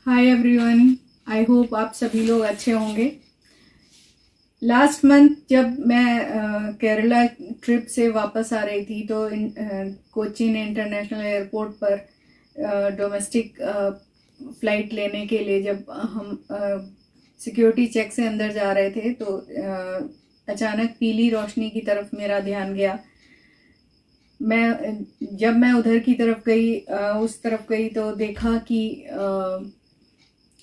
Hi everyone, I hope आप सभी लोग अच्छे होंगे। लास्ट मंथ जब मैं केरला ट्रिप से वापस आ रही थी तो कोचीन इंटरनेशनल एयरपोर्ट पर डोमेस्टिक फ़्लाइट लेने के लिए जब हम सिक्योरिटी चेक से अंदर जा रहे थे तो अचानक पीली रोशनी की तरफ मेरा ध्यान गया। जब मैं उधर की तरफ गई, उस तरफ गई तो देखा कि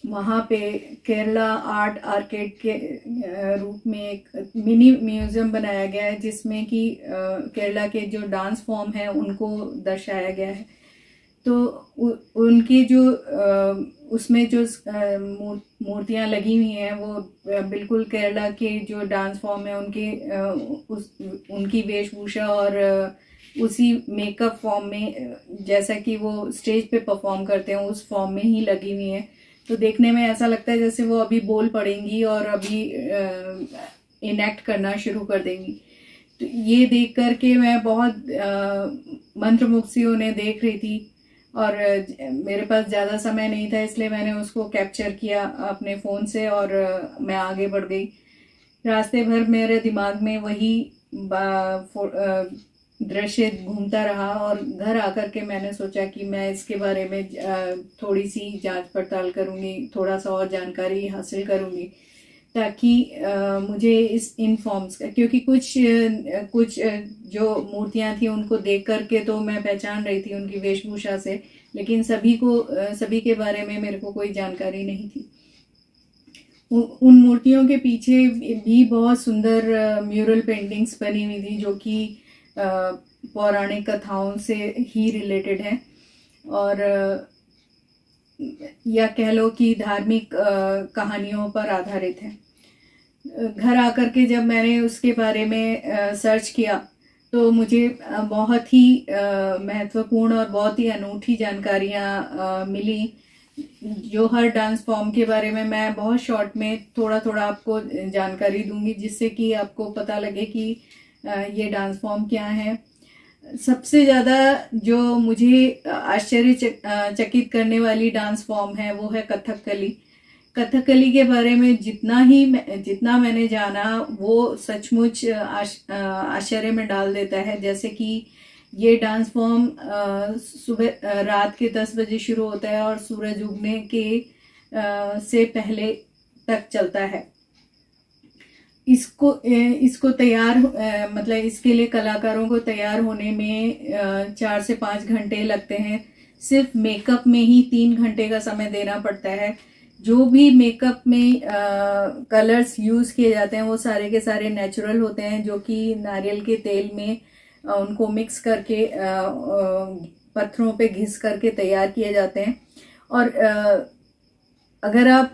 वहाँ पे केरला आर्ट आर्केड के रूप में एक मिनी म्यूज़ियम बनाया गया है जिसमें कि केरला के जो डांस फॉर्म है उनको दर्शाया गया है। तो उनकी जो उसमें जो मूर्तियाँ लगी हुई हैं वो बिल्कुल केरला के जो डांस फॉर्म है उनकी वेशभूषा और उसी मेकअप फॉर्म में, जैसा कि वो स्टेज पे परफॉर्म करते हैं उस फॉर्म में ही लगी हुई हैं। तो देखने में ऐसा लगता है जैसे वो अभी बोल पड़ेंगी और अभी इनएक्ट करना शुरू कर देंगी। तो ये देख कर के मैं बहुत मंत्रमुग्ध सी उन्हें देख रही थी और मेरे पास ज़्यादा समय नहीं था, इसलिए मैंने उसको कैप्चर किया अपने फ़ोन से और मैं आगे बढ़ गई। रास्ते भर मेरे दिमाग में वही दृश्य घूमता रहा और घर आकर के मैंने सोचा कि मैं इसके बारे में थोड़ी सी जांच पड़ताल करूँगी, थोड़ा सा और जानकारी हासिल करूँगी ताकि मुझे इन फॉर्म्स का, क्योंकि कुछ जो मूर्तियाँ थी उनको देख करके तो मैं पहचान रही थी उनकी वेशभूषा से, लेकिन सभी के बारे में मेरे को कोई जानकारी नहीं थी। उन मूर्तियों के पीछे भी बहुत सुंदर म्यूरल पेंटिंग्स बनी हुई थी जो कि पौराणिक कथाओं से ही रिलेटेड है और या कह लो कि धार्मिक कहानियों पर आधारित है। घर आकर के जब मैंने उसके बारे में सर्च किया तो मुझे बहुत ही महत्वपूर्ण और बहुत ही अनूठी जानकारियाँ मिली, जो हर डांस फॉर्म के बारे में मैं बहुत शॉर्ट में थोड़ा थोड़ा आपको जानकारी दूंगी, जिससे कि आपको पता लगे कि ये डांस फॉर्म क्या है। सबसे ज़्यादा जो मुझे आश्चर्यचकित करने वाली डांस फॉर्म है वो है कथकली। कथकली के बारे में जितना मैंने जाना वो सचमुच आश्चर्य में डाल देता है। जैसे कि ये डांस फॉर्म सुबह रात के 10 बजे शुरू होता है और सूरज उगने के से पहले तक चलता है। इसको तैयार मतलब इसके लिए कलाकारों को तैयार होने में 4 से 5 घंटे लगते हैं। सिर्फ मेकअप में ही 3 घंटे का समय देना पड़ता है। जो भी मेकअप में कलर्स यूज किए जाते हैं वो सारे के सारे नेचुरल होते हैं, जो कि नारियल के तेल में उनको मिक्स करके पत्थरों पे घिस करके तैयार किए जाते हैं। और अगर आप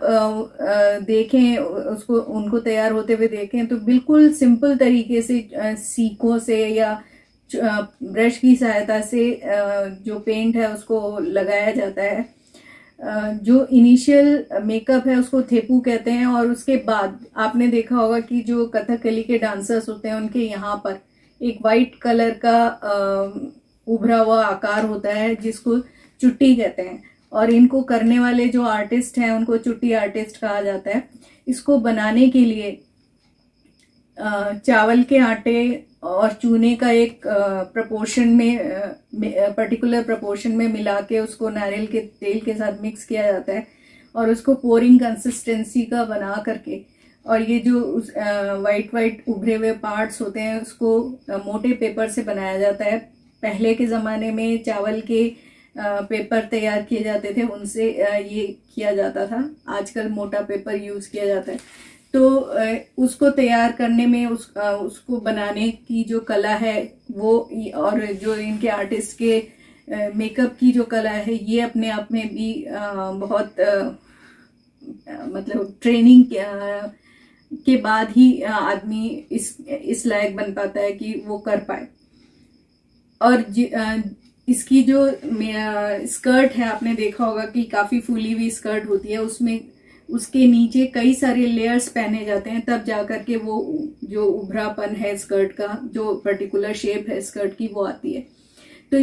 देखें उनको तैयार होते हुए देखें तो बिल्कुल सिंपल तरीके से सीकों से या ब्रश की सहायता से जो पेंट है उसको लगाया जाता है। जो इनिशियल मेकअप है उसको थेपू कहते हैं और उसके बाद आपने देखा होगा कि जो कथकली के डांसर्स होते हैं उनके यहाँ पर एक वाइट कलर का उभरा हुआ आकार होता है जिसको चुट्टी कहते हैं, और इनको करने वाले जो आर्टिस्ट हैं उनको चुट्टी आर्टिस्ट कहा जाता है। इसको बनाने के लिए चावल के आटे और चूने का एक पर्टिकुलर प्रपोर्शन में मिला के उसको नारियल के तेल के साथ मिक्स किया जाता है और उसको पोरिंग कंसिस्टेंसी का बना करके, और ये जो वाइट उभरे हुए पार्ट्स होते हैं उसको मोटे पेपर से बनाया जाता है। पहले के ज़माने में चावल के पेपर तैयार किए जाते थे, उनसे ये किया जाता था। आजकल मोटा पेपर यूज़ किया जाता है। तो उसको तैयार करने में उसको बनाने की जो कला है वो, और जो इनके आर्टिस्ट के मेकअप की जो कला है, ये अपने आप में भी बहुत मतलब ट्रेनिंग के बाद ही आदमी इस लायक बन पाता है कि वो कर पाए। और इसकी जो स्कर्ट है, आपने देखा होगा कि काफी फूली हुई स्कर्ट होती है, उसमें उसके नीचे कई सारे लेयर्स पहने जाते हैं, तब जाकर के वो जो उभरापन है स्कर्ट का, जो पर्टिकुलर शेप है स्कर्ट की, वो आती है। तो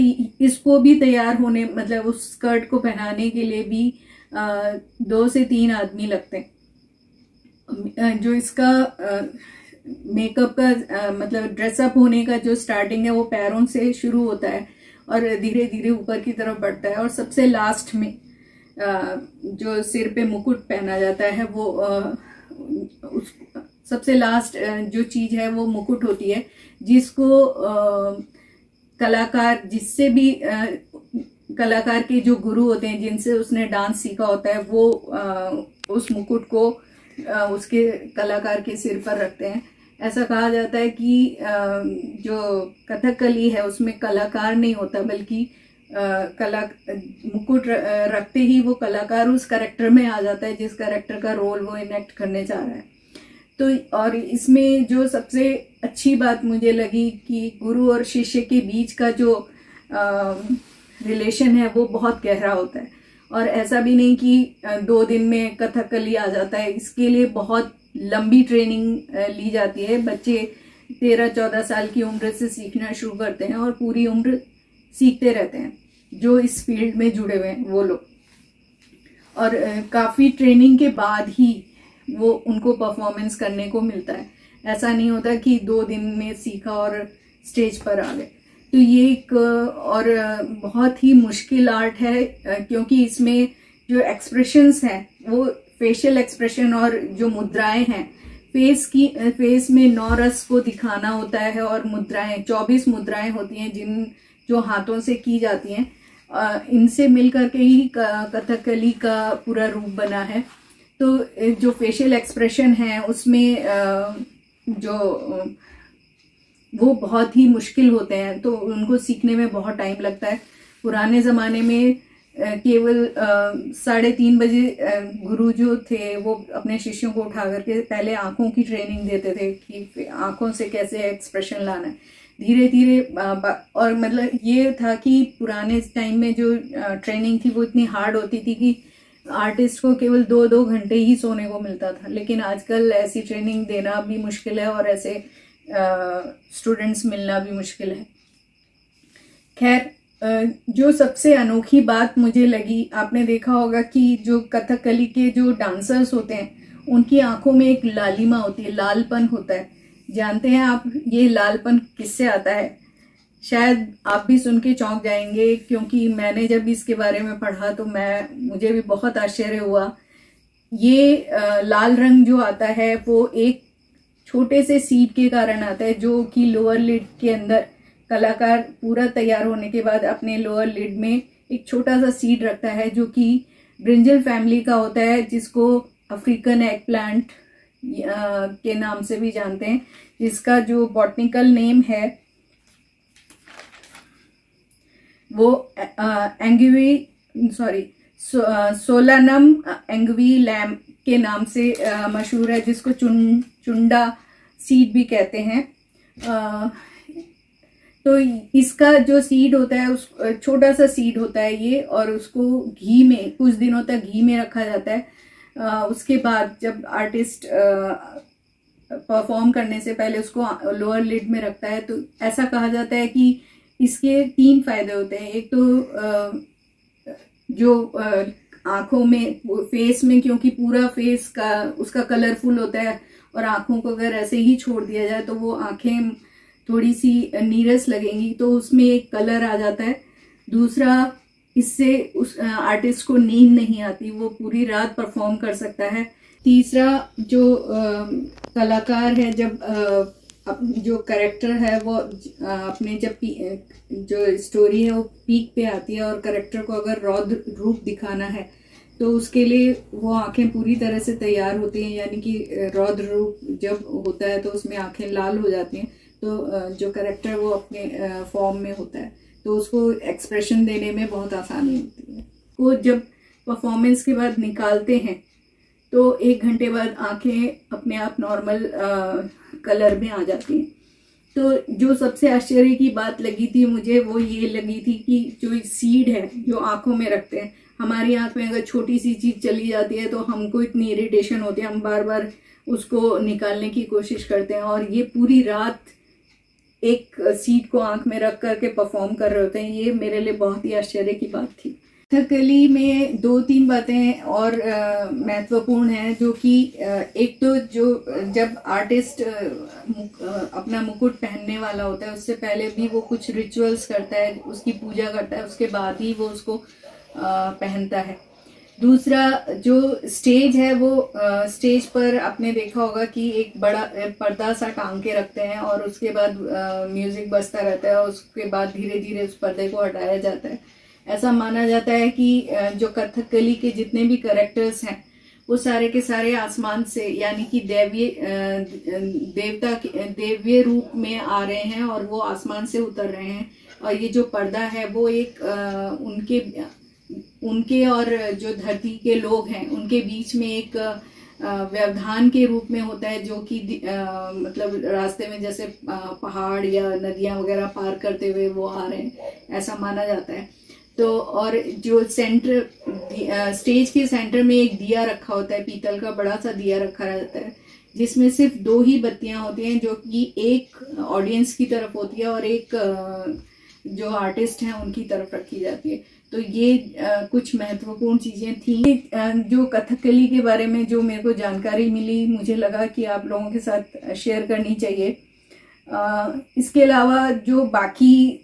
इसको भी तैयार होने, मतलब उस स्कर्ट को पहनाने के लिए भी 2 से 3 आदमी लगते हैं। जो इसका मेकअप का मतलब ड्रेसअप होने का जो स्टार्टिंग है वो पैरों से शुरू होता है और धीरे धीरे ऊपर की तरफ बढ़ता है, और सबसे लास्ट में जो सिर पे मुकुट पहना जाता है वो सबसे लास्ट जो चीज है वो मुकुट होती है, जिसको कलाकार, जिससे भी कलाकार के जो गुरु होते हैं जिनसे उसने डांस सीखा होता है, वो उस मुकुट को उसके कलाकार के सिर पर रखते हैं। ऐसा कहा जाता है कि जो कथकली है उसमें कलाकार नहीं होता, बल्कि मुकुट रखते ही वो कलाकार उस कैरेक्टर में आ जाता है जिस कैरेक्टर का रोल वो इनेक्ट करने जा रहा है। तो और इसमें जो सबसे अच्छी बात मुझे लगी कि गुरु और शिष्य के बीच का जो रिलेशन है वो बहुत गहरा होता है, और ऐसा भी नहीं कि 2 दिन में कथकली आ जाता है। इसके लिए बहुत लंबी ट्रेनिंग ली जाती है। बच्चे 13-14 साल की उम्र से सीखना शुरू करते हैं और पूरी उम्र सीखते रहते हैं, जो इस फील्ड में जुड़े हुए हैं वो लोग। और काफ़ी ट्रेनिंग के बाद ही वो उनको परफॉर्मेंस करने को मिलता है। ऐसा नहीं होता कि 2 दिन में सीखा और स्टेज पर आ गए। तो ये एक और बहुत ही मुश्किल आर्ट है, क्योंकि इसमें जो एक्सप्रेशंस हैं वो फेशियल एक्सप्रेशन और जो मुद्राएं हैं, फेस में 9 रस को दिखाना होता है, और मुद्राएं 24 मुद्राएं होती हैं जो हाथों से की जाती हैं। इनसे मिलकर के ही कथकली का पूरा रूप बना है। तो जो फेशियल एक्सप्रेशन है उसमें वो बहुत ही मुश्किल होते हैं, तो उनको सीखने में बहुत टाइम लगता है। पुराने ज़माने में केवल 3:30 बजे गुरु जो थे वो अपने शिष्यों को उठा करके पहले आंखों की ट्रेनिंग देते थे कि आंखों से कैसे एक्सप्रेशन लाना है। धीरे धीरे और मतलब ये था कि पुराने टाइम में जो ट्रेनिंग थी वो इतनी हार्ड होती थी कि आर्टिस्ट को केवल 2-2 घंटे ही सोने को मिलता था। लेकिन आजकल ऐसी ट्रेनिंग देना भी मुश्किल है और ऐसे स्टूडेंट्स मिलना भी मुश्किल है। खैर, जो सबसे अनोखी बात मुझे लगी, आपने देखा होगा कि जो कथकली के जो डांसर्स होते हैं उनकी आंखों में एक लालिमा होती है, लालपन होता है। जानते हैं आप ये लालपन किससे आता है? शायद आप भी सुन के चौंक जाएंगे, क्योंकि मैंने जब इसके बारे में पढ़ा तो मुझे भी बहुत आश्चर्य हुआ। ये लाल रंग जो आता है वो एक छोटे से सीड के कारण आता है, जो कि लोअर लिड के अंदर कलाकार पूरा तैयार होने के बाद अपने लोअर लिड में एक छोटा सा सीड रखता है, जो कि ब्रिंजल फैमिली का होता है, जिसको अफ्रीकन एग प्लांट के नाम से भी जानते हैं, जिसका जो बॉटनिकल नेम है वो सोलानम एंगवी के नाम से मशहूर है, जिसको चुंडा सीड भी कहते हैं। तो इसका जो सीड होता है उस छोटा सा सीड होता है ये, और उसको घी में कुछ दिनों तक घी में रखा जाता है। उसके बाद जब आर्टिस्ट परफॉर्म करने से पहले उसको लोअर लिड में रखता है, तो ऐसा कहा जाता है कि इसके 3 फायदे होते हैं। एक तो जो आंखों में, फेस में, क्योंकि पूरा फेस का उसका कलरफुल होता है, और आंखों को अगर ऐसे ही छोड़ दिया जाए तो वो आंखें थोड़ी सी नीरस लगेंगी, तो उसमें एक कलर आ जाता है। दूसरा, इससे उस आर्टिस्ट को नींद नहीं आती, वो पूरी रात परफॉर्म कर सकता है। तीसरा, जो कलाकार है जब जो कैरेक्टर है वो अपने जब जो स्टोरी है वो पीक पे आती है, और कैरेक्टर को अगर रौद्र रूप दिखाना है तो उसके लिए वो आंखें पूरी तरह से तैयार होती हैं, यानी कि रौद्र रूप जब होता है तो उसमें आंखें लाल हो जाती हैं, तो जो कैरेक्टर वो अपने फॉर्म में होता है, तो उसको एक्सप्रेशन देने में बहुत आसानी होती है। वो जब परफॉर्मेंस के बाद निकालते हैं तो 1 घंटे बाद आंखें अपने आप नॉर्मल कलर में आ जाती हैं। तो जो सबसे आश्चर्य की बात लगी थी मुझे, वो ये लगी थी कि जो सीड है जो आंखों में रखते हैं, हमारी आंख में अगर छोटी सी चीज चली जाती है तो हमको इतनी इरिटेशन होती है, हम बार बार उसको निकालने की कोशिश करते हैं, और ये पूरी रात एक सीड को आंख में रख करके परफॉर्म कर रहे होते हैं। ये मेरे लिए बहुत ही आश्चर्य की बात थी। कथकली में 2-3 बातें और महत्वपूर्ण हैं, जो कि एक तो जो जब आर्टिस्ट अपना मुकुट पहनने वाला होता है उससे पहले भी वो कुछ रिचुअल्स करता है, उसकी पूजा करता है, उसके बाद ही वो उसको पहनता है। दूसरा, जो स्टेज है वो स्टेज पर आपने देखा होगा कि एक बड़ा पर्दा सा टांग के रखते हैं और उसके बाद म्यूजिक बजता रहता है और उसके बाद धीरे धीरे उस पर्दे को हटाया जाता है। ऐसा माना जाता है कि जो कथकली के जितने भी कैरेक्टर्स हैं वो सारे के सारे आसमान से, यानी कि देवीय रूप में आ रहे हैं और वो आसमान से उतर रहे हैं। और ये जो पर्दा है वो एक उनके और जो धरती के लोग हैं उनके बीच में एक व्यवधान के रूप में होता है, जो कि मतलब रास्ते में जैसे पहाड़ या नदियां वगैरह पार करते हुए वो आ रहे हैं, ऐसा माना जाता है। तो और जो स्टेज के सेंटर में एक दिया रखा होता है, पीतल का बड़ा सा दिया रखा रहता है, जिसमें सिर्फ 2 ही बत्तियां होती हैं, जो कि एक ऑडियंस की तरफ होती है और एक जो आर्टिस्ट हैं उनकी तरफ रखी जाती है। तो ये कुछ महत्वपूर्ण चीजें थी जो कथकली के बारे में जो मेरे को जानकारी मिली, मुझे लगा कि आप लोगों के साथ शेयर करनी चाहिए। इसके अलावा जो बाकी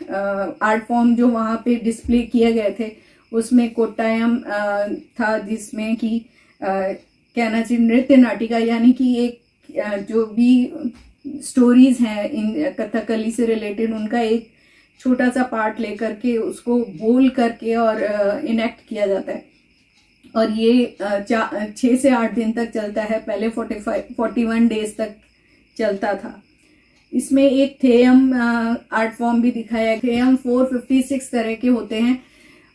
आर्ट फॉर्म जो वहाँ पे डिस्प्ले किए गए थे, उसमें कोट्टायम था, जिसमें कि कहना चाहिए नृत्य नाटिका, यानी कि एक जो भी स्टोरीज हैं इन कथकली से रिलेटेड, उनका एक छोटा सा पार्ट लेकर के उसको बोल करके और इनेक्ट किया जाता है। और ये 6 से 8 दिन तक चलता है, पहले 41 डेज तक चलता था। इसमें एक थेयम आर्ट फॉर्म भी दिखाया है। थेयम 456 तरह के होते हैं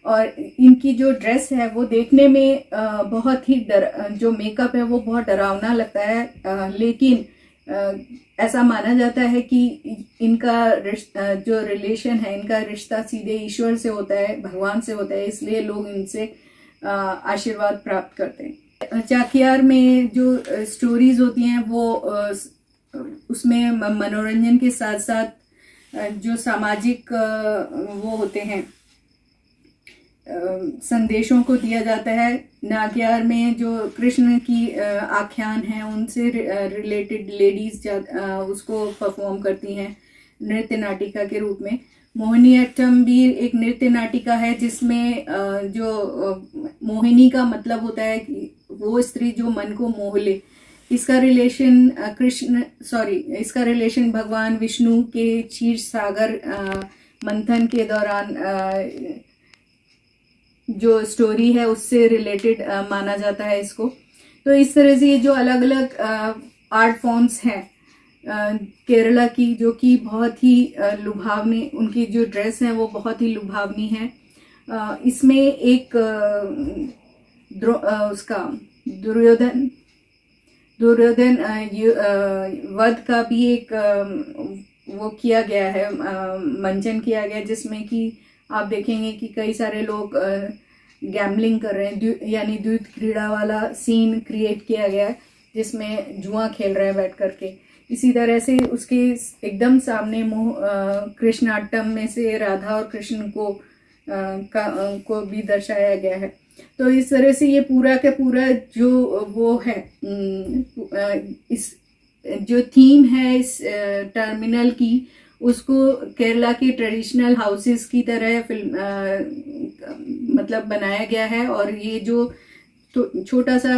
और इनकी जो ड्रेस है वो देखने में बहुत ही जो मेकअप है वो बहुत डरावना लगता है, लेकिन ऐसा माना जाता है कि इनका जो रिलेशन है, इनका रिश्ता सीधे ईश्वर से होता है, भगवान से होता है, इसलिए लोग इनसे आशीर्वाद प्राप्त करते हैं। चाकियार में जो स्टोरीज होती हैं वो उसमें मनोरंजन के साथ साथ जो सामाजिक वो होते हैं संदेशों को दिया जाता है। नाग्यार में जो कृष्ण की आख्यान है उनसे रिलेटेड लेडीज उसको परफॉर्म करती हैं नृत्य नाटिका के रूप में। मोहिनीअट्टम भी एक नृत्य नाटिका है, जिसमें जो मोहिनी का मतलब होता है कि वो स्त्री जो मन को मोह ले। इसका रिलेशन भगवान विष्णु के क्षीर सागर मंथन के दौरान जो स्टोरी है उससे रिलेटेड माना जाता है इसको। तो इस तरह से ये जो अलग अलग आर्ट फॉर्म्स हैं केरला की, जो कि बहुत ही लुभावनी, उनकी जो ड्रेस है वो बहुत ही लुभावनी है। इसमें एक उसका दुर्योधन वध का भी एक वो किया गया है, मंचन किया गया, जिसमें कि आप देखेंगे कि कई सारे लोग गैम्बलिंग कर रहे हैं, यानी द्वैत क्रीड़ा वाला सीन क्रिएट किया गया है, जिसमें जुआ खेल रहे हैं बैठ करके। इसी तरह से उसके एकदम सामने कृष्णाटम में से राधा और कृष्ण को भी दर्शाया गया है। तो इस तरह से ये पूरा का पूरा जो वो है, इस जो थीम है इस टर्मिनल की, उसको केरला की ट्रेडिशनल हाउसेस की तरह मतलब बनाया गया है। और ये जो छोटा सा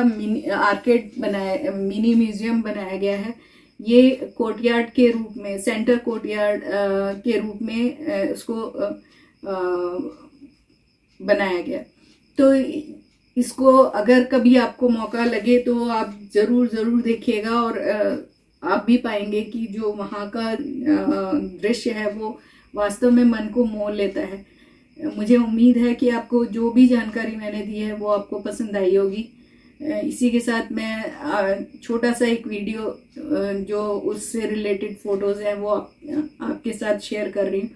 आर्केड मिनी म्यूजियम बनाया गया है, ये कोर्टयार्ड के रूप में, सेंटर कोर्टयार्ड के रूप में उसको बनाया गया। तो इसको अगर कभी आपको मौका लगे तो आप जरूर देखिएगा, और आप भी पाएंगे कि जो वहाँ का दृश्य है वो वास्तव में मन को मोह लेता है। मुझे उम्मीद है कि आपको जो भी जानकारी मैंने दी है वो आपको पसंद आई होगी। इसी के साथ मैं छोटा सा एक वीडियो जो उससे रिलेटेड फोटोज हैं वो आपके साथ शेयर कर रही हूँ।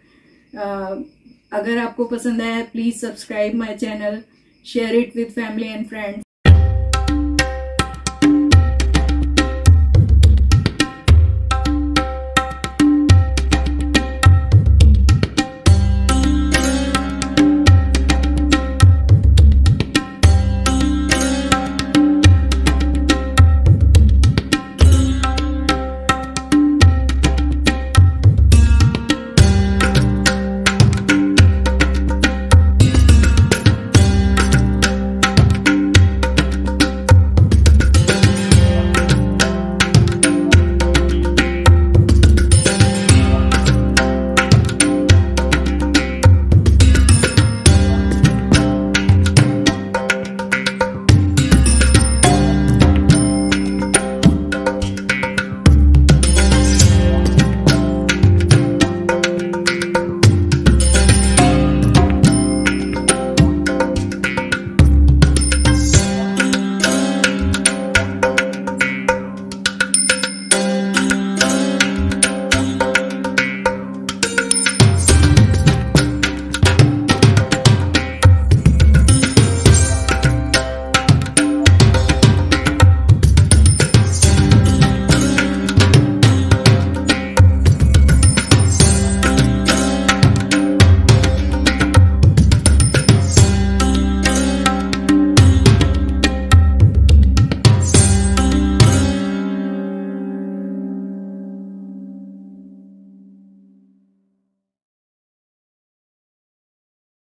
अगर आपको पसंद आया please subscribe my channel, share it with family and friends.